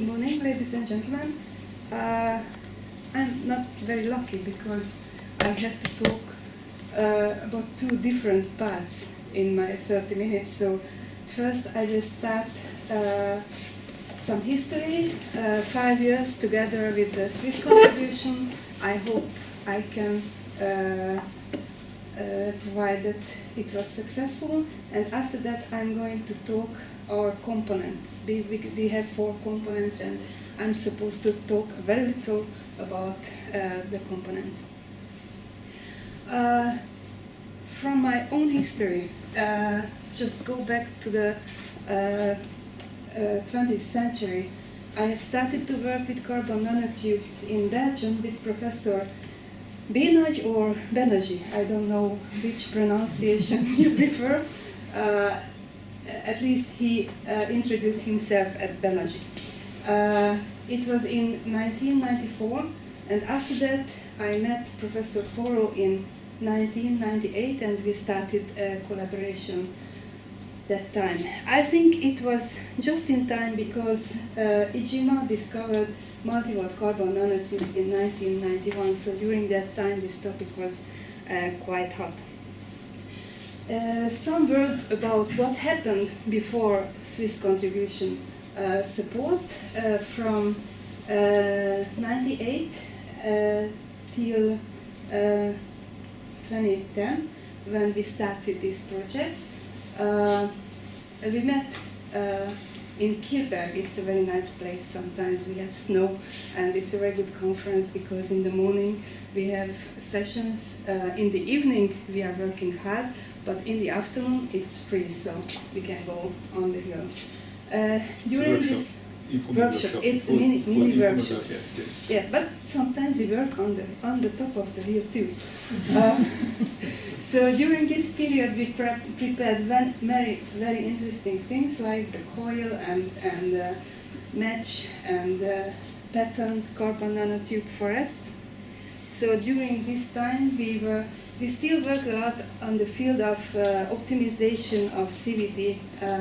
Good morning, ladies and gentlemen. I'm not very lucky because I have to talk about two different parts in my 30 minutes. So first I will start some history, 5 years together with the Swiss contribution. I hope I can provide that it was successful. And after that I'm going to talk our components. We have 4 components and I'm supposed to talk very little about the components. From my own history, just go back to the 20th century. I have started to work with carbon nanotubes in Belgium with Professor Benaj or Benaji. I don't know which pronunciation you prefer. At least he introduced himself as Benaji. It was in 1994, and after that I met Professor Foro in 1998, and we started a collaboration that time. I think it was just in time because Ijima discovered multi-volt carbon nanotubes in 1991, so during that time this topic was quite hot. Some words about what happened before Swiss contribution support from 98 till 2010, when we started this project. We met in Kirberg. It's a very nice place. Sometimes we have snow, and it's a very good conference because in the morning we have sessions. In the evening we are working hard, but in the afternoon it's free, so we can go on the hill. During this workshop, it's a mini workshop. Yes. Yeah, but sometimes we work on the top of the hill too. So during this period we prepared very interesting things like the coil and match and patterned carbon nanotube forests. So during this time we still work a lot on the field of optimization of CVD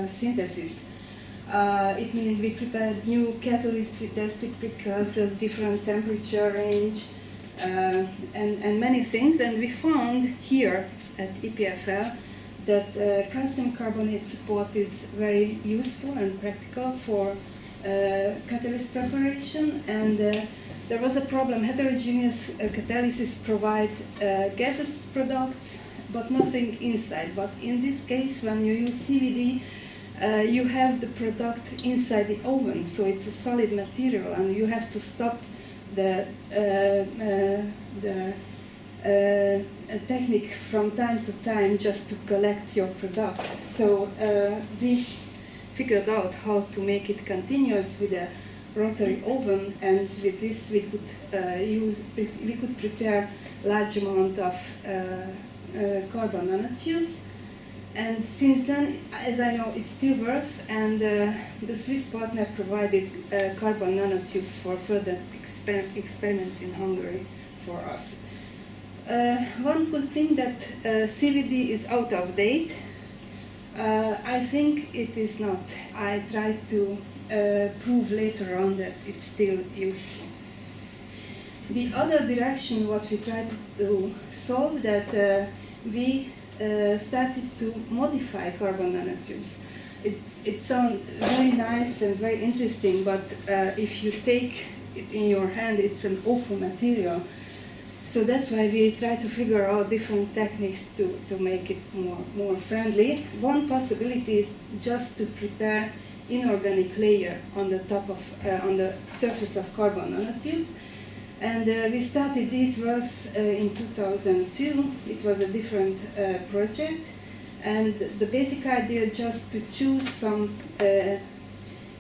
synthesis. It means we prepared new catalysts, we tested precursors, different temperature range, and many things. And we found here at EPFL that calcium carbonate support is very useful and practical for catalyst preparation. And there was a problem. Heterogeneous catalysis provide gaseous products, but nothing inside. But in this case, when you use CVD, you have the product inside the oven, so it's a solid material, and you have to stop the technique from time to time just to collect your product. So we figured out how to make it continuous with a rotary oven, and with this we could prepare large amount of carbon nanotubes. And since then, as I know, it still works, and the Swiss partner provided carbon nanotubes for further experiments in Hungary for us. One could think that CVD is out of date. I think it is not. I tried to prove later on that it's still useful. The other direction what we tried to solve that we started to modify carbon nanotubes. It sounds very nice and very interesting, but if you take it in your hand, it's an awful material. So that's why we try to figure out different techniques to make it more friendly. One possibility is just to prepare inorganic layer on the top of on the surface of carbon nanotubes. And we started these works in 2002. It was a different project, and the basic idea just to choose some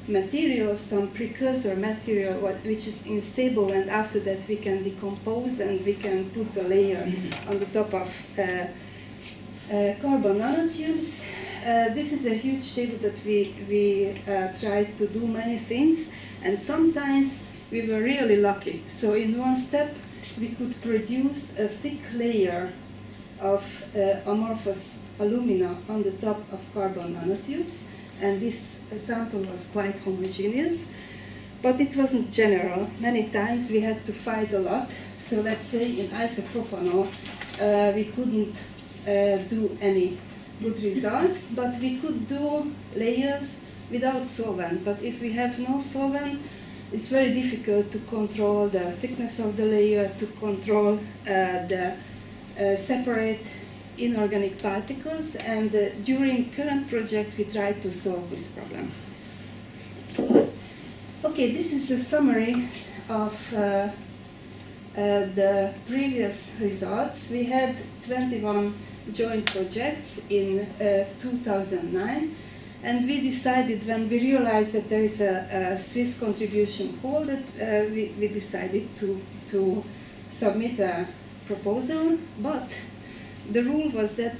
material, some precursor material which is unstable, and after that we can decompose and we can put the layer on the top of carbon nanotubes. This is a huge table that we tried to do many things, and sometimes we were really lucky. So in one step, we could produce a thick layer of amorphous alumina on the top of carbon nanotubes, and this sample was quite homogeneous. But it wasn't general. Many times we had to fight a lot. So let's say in isopropanol, we couldn't do any good result, but we could do layers without solvent. But if we have no solvent, it's very difficult to control the thickness of the layer, to control the separate inorganic particles, and during current project we try to solve this problem. Okay, this is the summary of the previous results. We had 21 joint projects in 2009, and we decided, when we realized that there is a Swiss contribution call, that we decided to submit a proposal, but the rule was that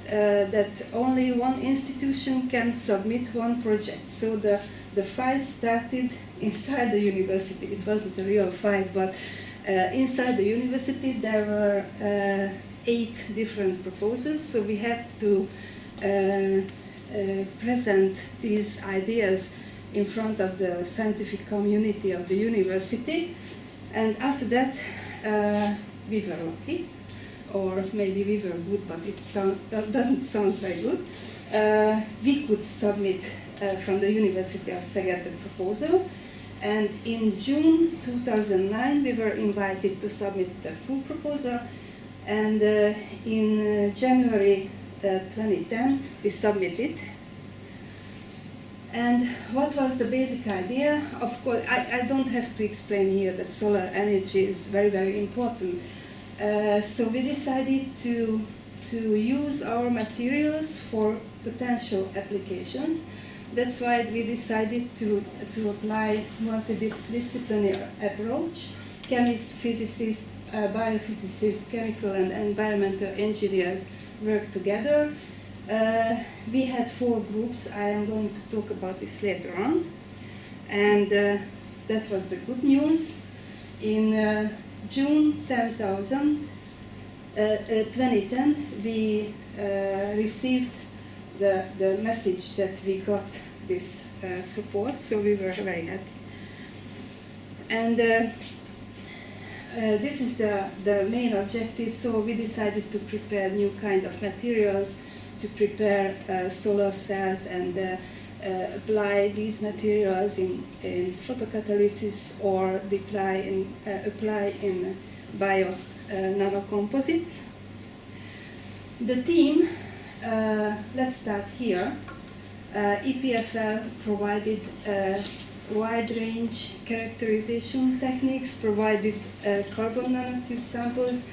only one institution can submit one project. So the fight started inside the university. It wasn't a real fight, but inside the university there were 8 different proposals. So we had to present these ideas in front of the scientific community of the university. And after that, we were lucky. Or maybe we were good, but that doesn't sound very good. We could submit from the University of Szeged the proposal, and in June 2009 we were invited to submit the full proposal, and in January 2010 we submitted. And what was the basic idea? Of course, I don't have to explain here that solar energy is very, very important. So we decided to use our materials for potential applications. That's why we decided to apply multidisciplinary approach. Chemists, physicists, biophysicists, chemical and environmental engineers work together. We had 4 groups. I am going to talk about this later on. And that was the good news. In June 2010, we received the message that we got this support, so we were very happy. And this is the main objective, so we decided to prepare new kind of materials, to prepare solar cells and apply these materials in photocatalysis or apply in bio nanocomposites. The team, let's start here. EPFL provided wide range characterization techniques, provided carbon nanotube samples,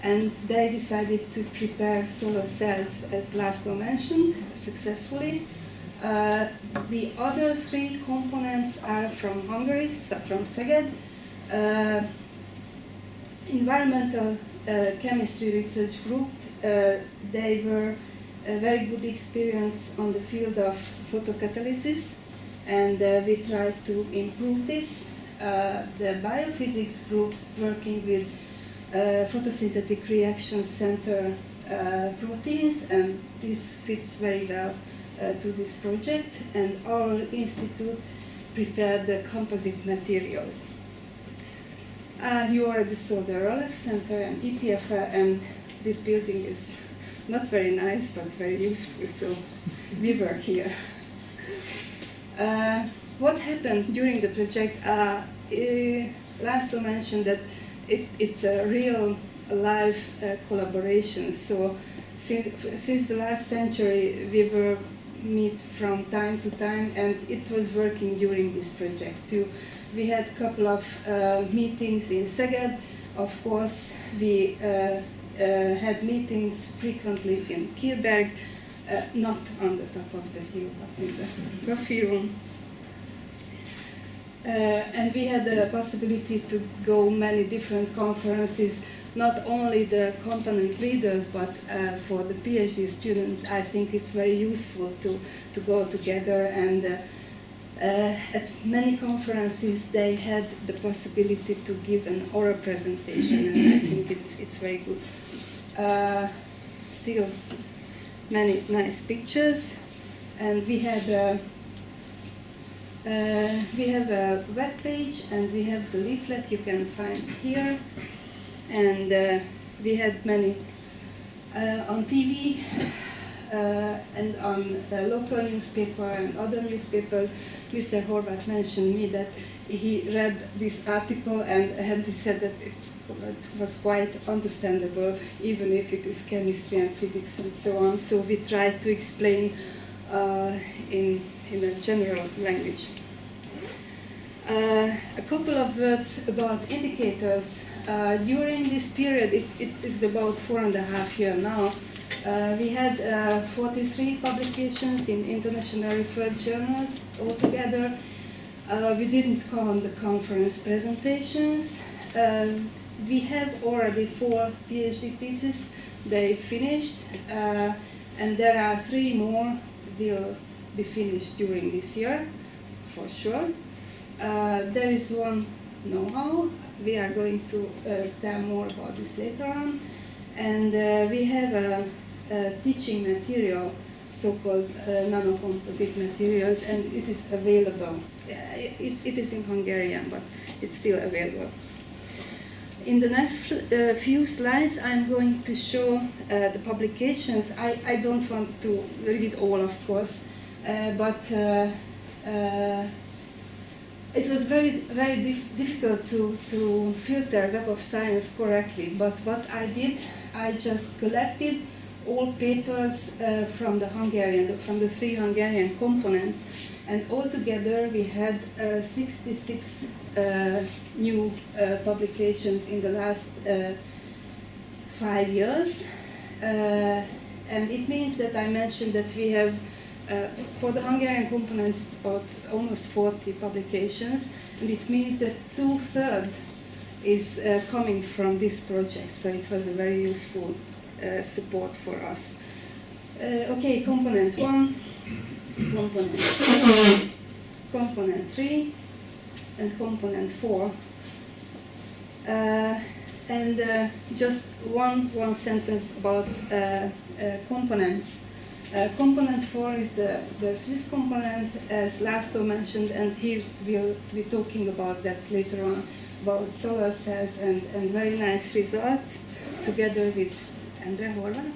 and they decided to prepare solar cells, as László mentioned, successfully. The other 3 components are from Hungary, from Szeged. Environmental chemistry research group, they were a very good experience on the field of photocatalysis, and we tried to improve this. The biophysics groups working with photosynthetic reaction center proteins, and this fits very well to this project, and our institute prepared the composite materials. You already saw the Rolex Center and EPFL, and this building is not very nice but very useful, so we work here. What happened during the project? László mentioned that it's a real live collaboration. So since the last century we were meet from time to time, and it was working during this project too. We had a couple of meetings in Szeged. Of course, we had meetings frequently in Kirberg, not on the top of the hill, but in the coffee room. And we had the possibility to go many different conferences, not only the component leaders, but for the PhD students. I think it's very useful to go together, and at many conferences they had the possibility to give an oral presentation, and I think it's very good. Still many nice pictures, and we had We have a web page and we have the leaflet you can find here. And we had many on TV and on the local newspaper and other newspapers. Mr. Horvath mentioned me that he read this article and he said that it was quite understandable, even if it is chemistry and physics and so on. So we tried to explain in a general language. A couple of words about indicators. During this period, it is about 4.5 years now, we had 43 publications in international referred journals altogether. We didn't count the conference presentations. We have already 4 PhD theses. They finished, and there are 3 more will be finished during this year, for sure. There is one know-how. We are going to tell more about this later on. And we have a teaching material, so-called nanocomposite materials, and it is available. It is in Hungarian, but it's still available. In the next few slides, I'm going to show the publications. I don't want to read all, of course, but it was very difficult to filter Web of Science correctly. But what I did, I just collected all papers from the 3 Hungarian components, and altogether we had 66 new publications in the last 5 years. And it means that I mentioned that we have, for the Hungarian components, about almost 40 publications, and it means that 2/3 is coming from this project, so it was a very useful support for us. Okay, component 1, component 2, component 3, and component 4. And just one sentence about components. Component 4 is the Swiss component, as László mentioned, and he will be talking about that later on, about solar cells and very nice results, together with Endre Horvath.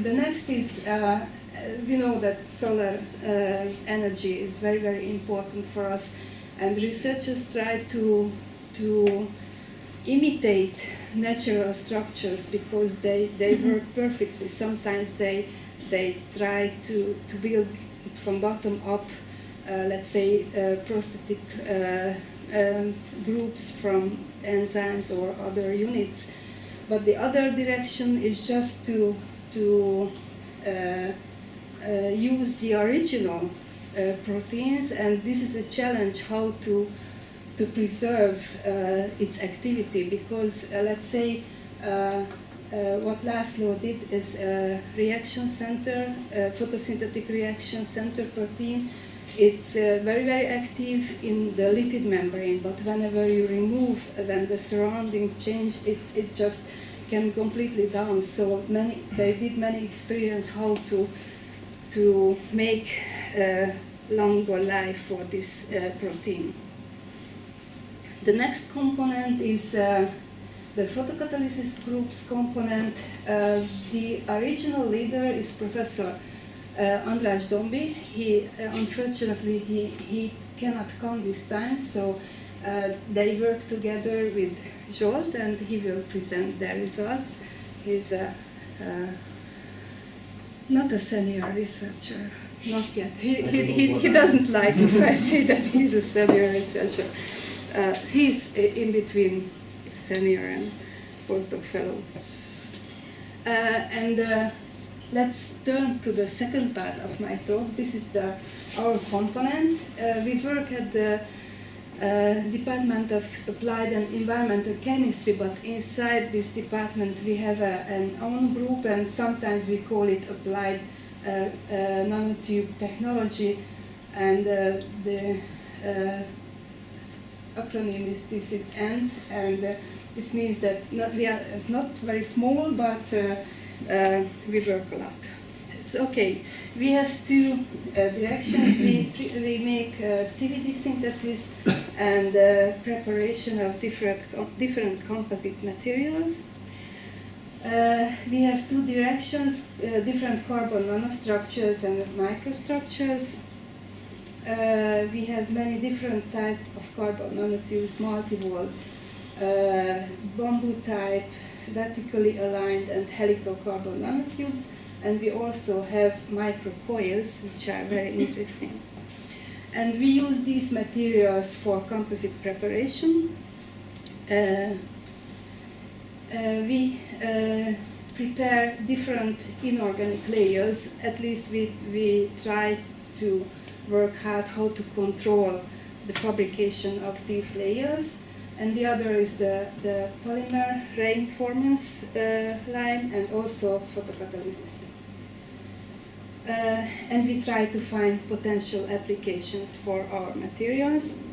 The next is, we know that solar energy is very important for us, and researchers try to imitate natural structures because they work perfectly. Sometimes they try to build from bottom up, let's say, prosthetic groups from enzymes or other units. But the other direction is just to use the original proteins, and this is a challenge how to preserve its activity, because let's say what László did is a reaction center, photosynthetic reaction center protein. It's very active in the lipid membrane, but whenever you remove, then the surrounding change, it just can completely down. So they did many experiments how to make longer life for this protein. The next component is the photocatalysis groups component. The original leader is Professor András Dombi. Unfortunately, he cannot come this time, so they work together with Zsolt, and he will present their results. He's not a senior researcher, not yet. He doesn't like if I say that he's a senior researcher. He's in between senior and postdoc fellow. Let's turn to the second part of my talk. This is our component. We work at the Department of Applied and Environmental Chemistry, but inside this department we have an own group, and sometimes we call it Applied Nanotube Technology, and the acronym is AND, and this means that we are not very small, but we work a lot. materials. Okay, we have two directions. We make CVD synthesis and preparation of different composite materials. We have two directions, different carbon nanostructures and microstructures. We have many different types of carbon nanotubes, multi-wall, bamboo type, vertically aligned and helical carbon nanotubes, and we also have microcoils, which are very interesting. And we use these materials for composite preparation. We prepare different inorganic layers. At least we try to work out how to control the fabrication of these layers. And the other is the polymer reinformance line and also photocatalysis. And we try to find potential applications for our materials.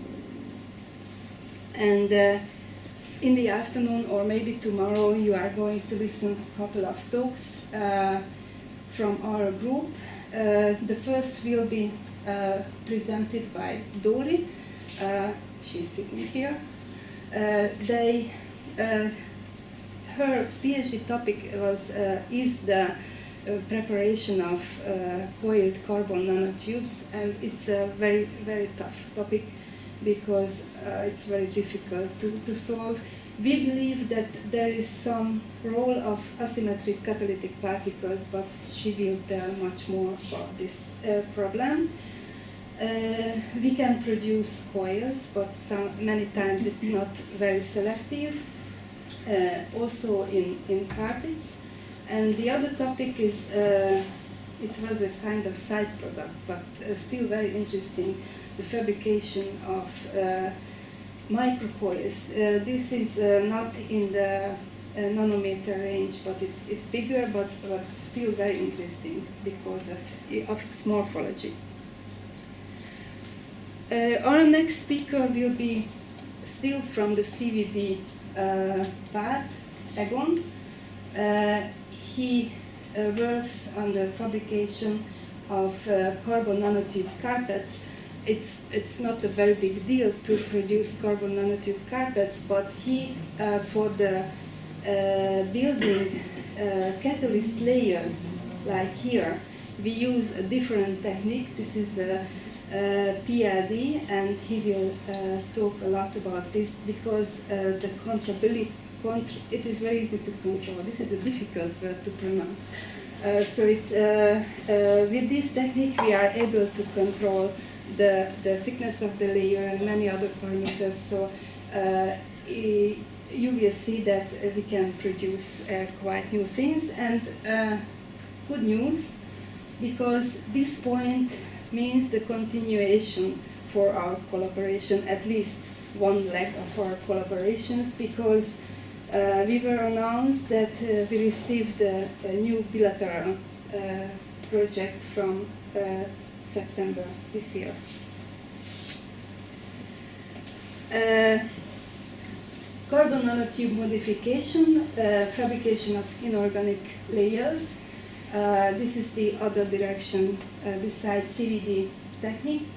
And in the afternoon or maybe tomorrow you are going to listen to a couple of talks from our group. The first will be presented by Dori. She's sitting here. Her PhD topic is the preparation of coiled carbon nanotubes, and it's a very, very tough topic because it's very difficult to solve. We believe that there is some role of asymmetric catalytic particles, but she will tell much more about this problem. We can produce coils, but many times it's not very selective, also in carpets. And the other topic is, it was a kind of side product, but still very interesting, the fabrication of microcoils. This is not in the nanometer range, but it's bigger, but still very interesting because of its morphology. Our next speaker will be still from the CVD path, Egon. He works on the fabrication of carbon nanotube carpets. It's not a very big deal to produce carbon nanotube carpets, but he, for the building catalyst layers, like here, we use a different technique. This is a PLD, and he will talk a lot about this because the it is very easy to control. This is a difficult word to pronounce. So it's with this technique we are able to control the thickness of the layer and many other parameters. So you will see that we can produce quite new things. And good news, because this point means the continuation for our collaboration, at least one leg of our collaborations, because we were announced that we received a new bilateral project from September this year. Carbon nanotube modification, fabrication of inorganic layers. This is the other direction besides CVD technique.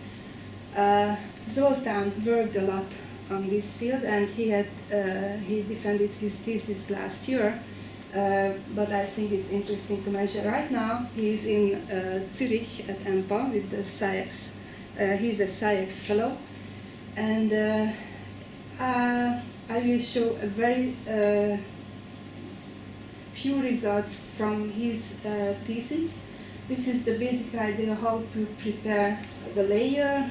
Zoltán worked a lot on this field, and he defended his thesis last year. But I think it's interesting to mention right now he's in Zurich at EMPA with the SciEx. He's a SciEx fellow, and I will show a very few results from his thesis. This is the basic idea how to prepare the layer.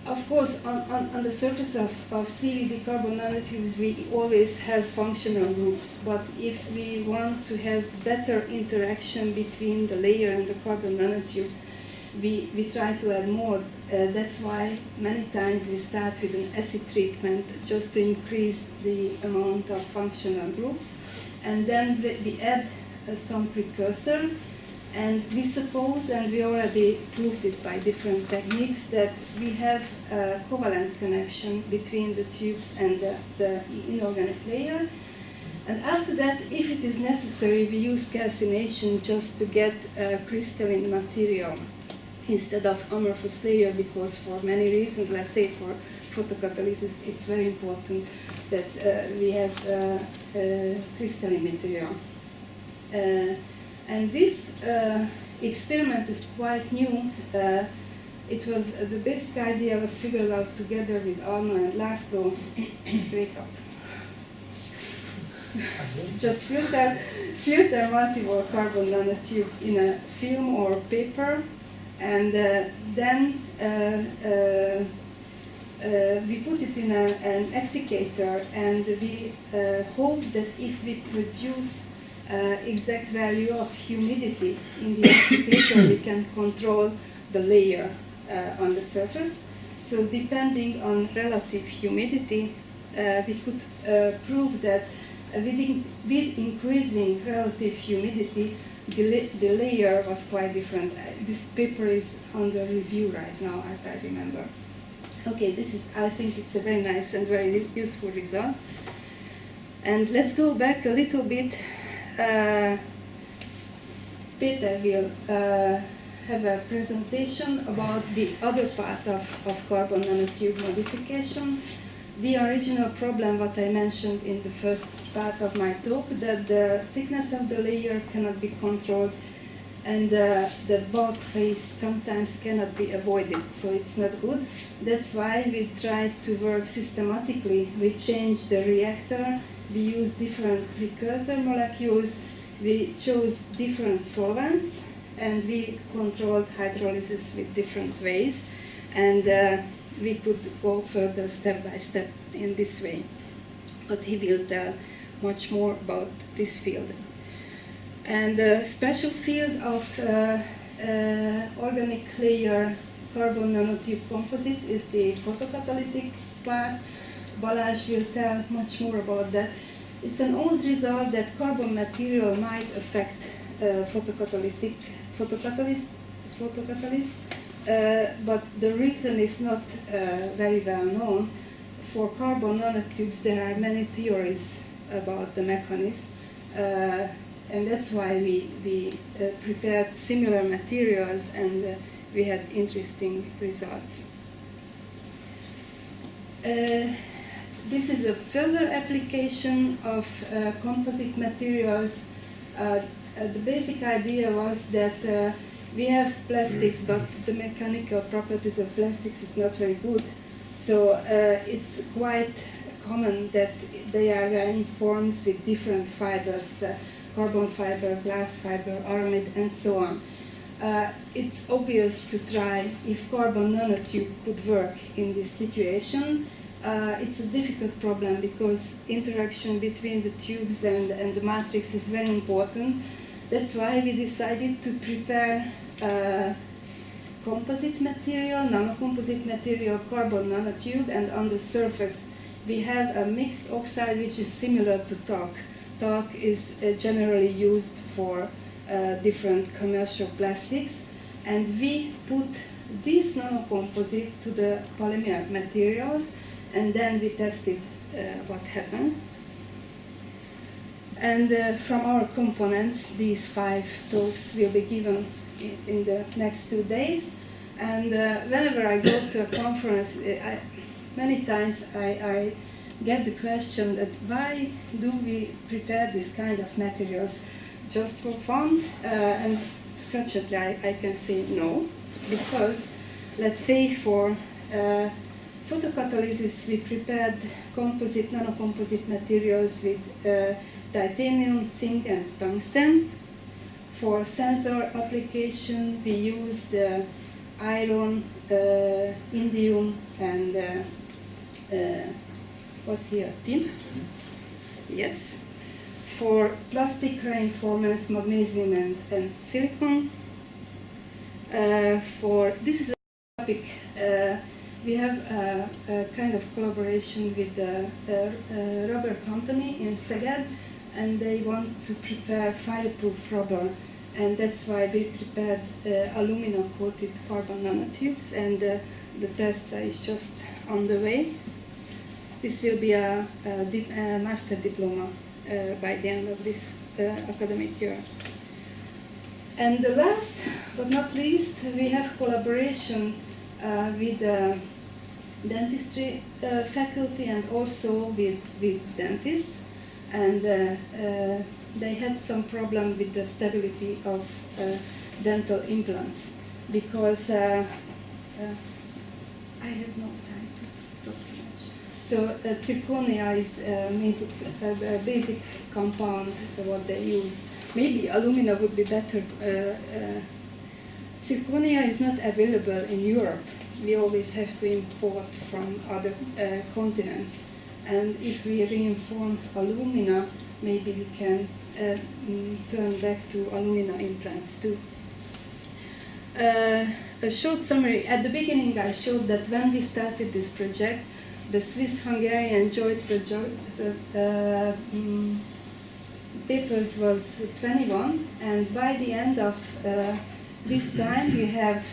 Of course, on the surface of CVD carbon nanotubes, we always have functional groups, but if we want to have better interaction between the layer and the carbon nanotubes, we try to add more. That's why many times we start with an acid treatment just to increase the amount of functional groups, and then we add some precursor. And we suppose, and we already proved it by different techniques, that we have a covalent connection between the tubes and the inorganic layer. And after that, if it is necessary, we use calcination just to get crystalline material instead of amorphous layer, because for many reasons, let's say for photocatalysis, it's very important that we have crystalline material. And this experiment is quite new. It was the basic idea was figured out together with Arno and Laszlo. Wake up. Just filter multiple carbon nanotube in a film or paper, and then we put it in an excicator, and we hope that if we produce exact value of humidity in the excicator, we can control the layer on the surface. So depending on relative humidity, we could prove that with increasing relative humidity, the layer was quite different. This paper is under review right now, as I remember. Okay, I think it's a very nice and very useful result. And let's go back a little bit. Peter will have a presentation about the other part of carbon nanotube modification. The original problem, what I mentioned in the first part of my talk, that the thickness of the layer cannot be controlled, and the bulk phase sometimes cannot be avoided, so it's not good. That's why we tried to work systematically. We changed the reactor, we used different precursor molecules, we chose different solvents, and we controlled hydrolysis with different ways, and we could go further step by step in this way. But he will tell much more about this field. And the special field of organic layer carbon nanotube composite is the photocatalytic part. Balázs will tell much more about that. It's an old result that carbon material might affect photocatalysts, but the reason is not very well known. For carbon nanotubes, there are many theories about the mechanism, and that's why we prepared similar materials, and we had interesting results. This is a further application of composite materials. The basic idea was that we have plastics, but the mechanical properties of plastics is not very good. So it's quite common that they are informed with different fibers, carbon fiber, glass fiber, aramid, and so on. It's obvious to try if carbon nanotube could work in this situation. It's a difficult problem because interaction between the tubes and the matrix is very important. That's why we decided to prepare composite material, nanocomposite material, carbon nanotube, and on the surface we have a mixed oxide which is similar to talc. Talc is generally used for different commercial plastics, and we put this nanocomposite to the polymer materials, and then we tested what happens. And from our components, these 5 talks will be given in the next 2 days. And whenever I go to a conference, many times I get the question that why do we prepare this kind of materials just for fun? And fortunately I can say no, because let's say for photocatalysis we prepared nanocomposite materials with titanium, zinc, and tungsten. For sensor application, we used iron, indium, and what's here? Tin? Yes. For plastic reinforcements, magnesium and silicon. This is a topic. We have a kind of collaboration with a rubber company in Szeged, and they want to prepare fireproof rubber, and that's why we prepared aluminum-coated carbon nanotubes, and the test is just on the way. This will be a master diploma by the end of this academic year. And the last but not least, we have collaboration with dentistry faculty and also with dentists. And they had some problem with the stability of dental implants because I have no time to talk too much. So zirconia is a basic compound what they use. Maybe alumina would be better. Zirconia is not available in Europe. We always have to import from other continents. And if we reinforce alumina, maybe we can turn back to alumina implants too. A short summary. At the beginning I showed that when we started this project, the Swiss-Hungarian joint papers was 21, and by the end of this time we have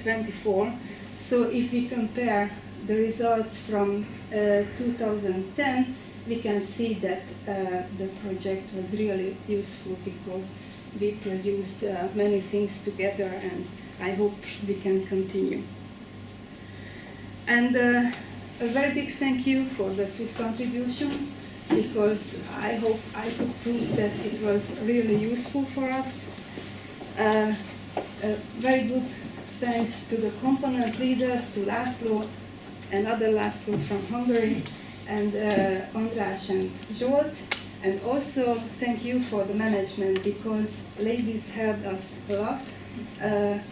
24. So if we compare the results from 2010, we can see that the project was really useful because we produced many things together, and I hope we can continue. And a very big thank you for the Swiss contribution, because I hope I could prove that it was really useful for us. Very good thanks to the component leaders, to László and other László from Hungary, and András and Zsolt. And also thank you for the management, because ladies helped us a lot.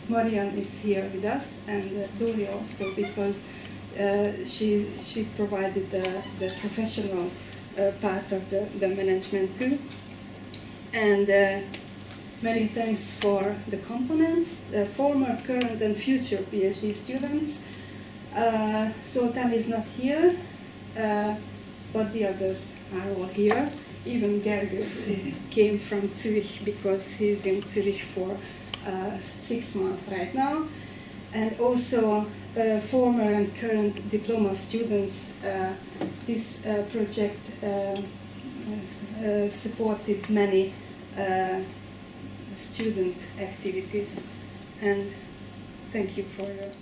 Marian is here with us, and Dori also, because she provided the professional part of the management too. And many thanks for the components, former, current and future PhD students. Zoltán is not here, but the others are all here. Even Gergő came from Zurich because he's in Zurich for 6 months right now. And also former and current diploma students. This project supported many student activities. And thank you for your